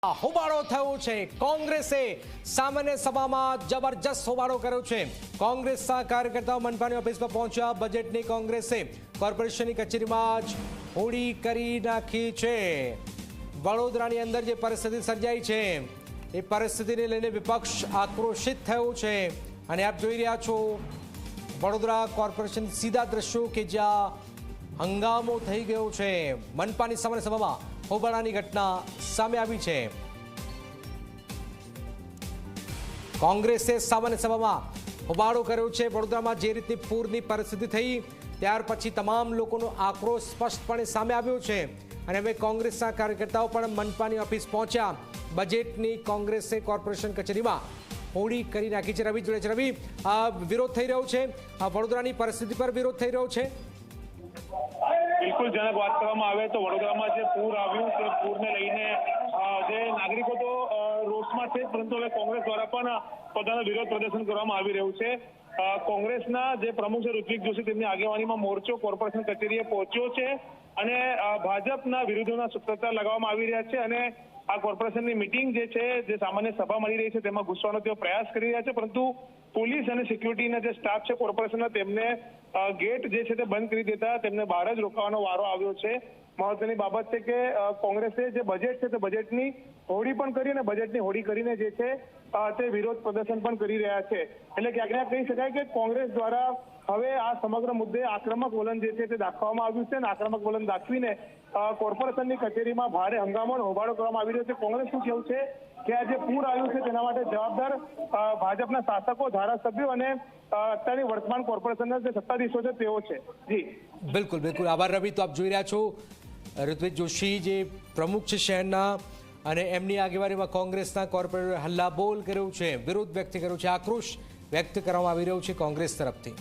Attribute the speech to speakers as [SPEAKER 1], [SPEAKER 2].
[SPEAKER 1] હોબાળો થયો છે। કોંગ્રેસે સામાન્ય સભામાં જબરજસ્ત હોબાળો કર્યો છે। કોંગ્રેસના કાર્યકર્તાઓ મનપાની ઓફિસમાં પહોંચ્યા। બજેટની કોંગ્રેસે કોર્પોરેશનની કચેરીમાં જ હોડી કરી નાખી છે। વડોદરાની અંદર જે પરિસ્થિતિ સર્જાઈ છે એ પરિસ્થિતિને લઈને વિપક્ષ આક્રોશિત થયો છે અને આપ જોઈ રહ્યા છો વડોદરા કોર્પોરેશન સીધા દ્રશ્યો કે જ્યાં હંગામો થઈ ગયો છે। મનપાની સામાન્ય સભામાં હોબાળાની ઘટના સામે આવી છે। કોંગ્રેસે સામાન્ય સભામાં હોબાળો કર્યો છે। વડોદરામાં જે રીતની પૂરની પરિસ્થિતિ થઈ ત્યાર પછી તમામ લોકોનો આક્રોશ સ્પષ્ટપણે સામે આવ્યો છે અને હવે કોંગ્રેસના કાર્યકર્તાઓ પણ મનપાની ઓફિસ પહોંચ્યા। બજેટની કોંગ્રેસે કોર્પોરેશન કચેરીમાં હોડી કરી નાખી છે। રવિ જોડે છે। રવિ, વિરોધ થઈ રહ્યો છે, વડોદરાની પરિસ્થિતિ પર વિરોધ થઈ રહ્યો છે।
[SPEAKER 2] બિલકુલ જનક વાત કરવામાં આવે તો વડોદરામાં જે પૂર આવ્યું તે પૂરને લઈને જે નાગરિકો તો રોષમાં છે, પરંતુ હવે કોંગ્રેસ દ્વારા પણ પોતાનો વિરોધ પ્રદર્શન કરવામાં આવી રહ્યું છે। કોંગ્રેસના જે પ્રમુખ છે ઋત્વિક જોશી, તેમની આગેવાનીમાં મોરચો કોર્પોરેશન કચેરીએ પહોંચ્યો છે અને ભાજપના વિરોધોના સૂત્રોચ્ચાર લગાવવામાં આવી રહ્યા છે અને આ કોર્પોરેશનની મિટિંગ જે છે, જે સામાન્ય સભા મળી રહી છે, તેમાં ઘૂસવાનો તેઓ પ્રયાસ કરી રહ્યા છે, પરંતુ પોલીસ અને સિક્યુરિટીના જે સ્ટાફ છે કોર્પોરેશનના, તેમને ગેટ જે છે તે બંધ કરી દેતા તેમને બહાર જ રોકાવાનો વારો આવ્યો છે। મહત્વની બાબત છે કે કોંગ્રેસે જે બજેટ છે તે બજેટની હોડી પણ કરી અને બજેટની હોડી કરીને જે છે તે વિરોધ પ્રદર્શન પણ કરી રહ્યા છે। એટલે ક્યાંક ને કહી શકાય કે કોંગ્રેસ દ્વારા હવે આ સમગ્ર મુદ્દે આક્રમક વલણ જે છે તે દાખવવામાં આવ્યું છે અને આક્રમક વલણ દાખવીને કોર્પોરેશનની કચેરીમાં ભારે હંગામો અને હોબાળો કરવામાં આવી રહ્યો છે। કોંગ્રેસનું કહેવું છે કે આ જે પૂર આવ્યું છે તેના માટે જવાબદાર ભાજપના શાસકો, ધારાસભ્યો અને અત્યારની વર્તમાન કોર્પોરેશનના જે સત્તાધીશો છે તેઓ છે। જી
[SPEAKER 1] બિલકુલ બિલકુલ, આભાર રવિ। તો આપ જોઈ રહ્યા છો ઋત્વિક જોશી જે પ્રમુખ છે શહેરના અને એમની આગેવાનીમાં કોંગ્રેસના કોર્પોરેટર હલ્લાબોલ કર્યો છે, વિરોધ વ્યક્ત કર્યો છે, આક્રોશ વ્યક્ત કરવામાં આવી રહ્યો છે કોંગ્રેસ તરફથી।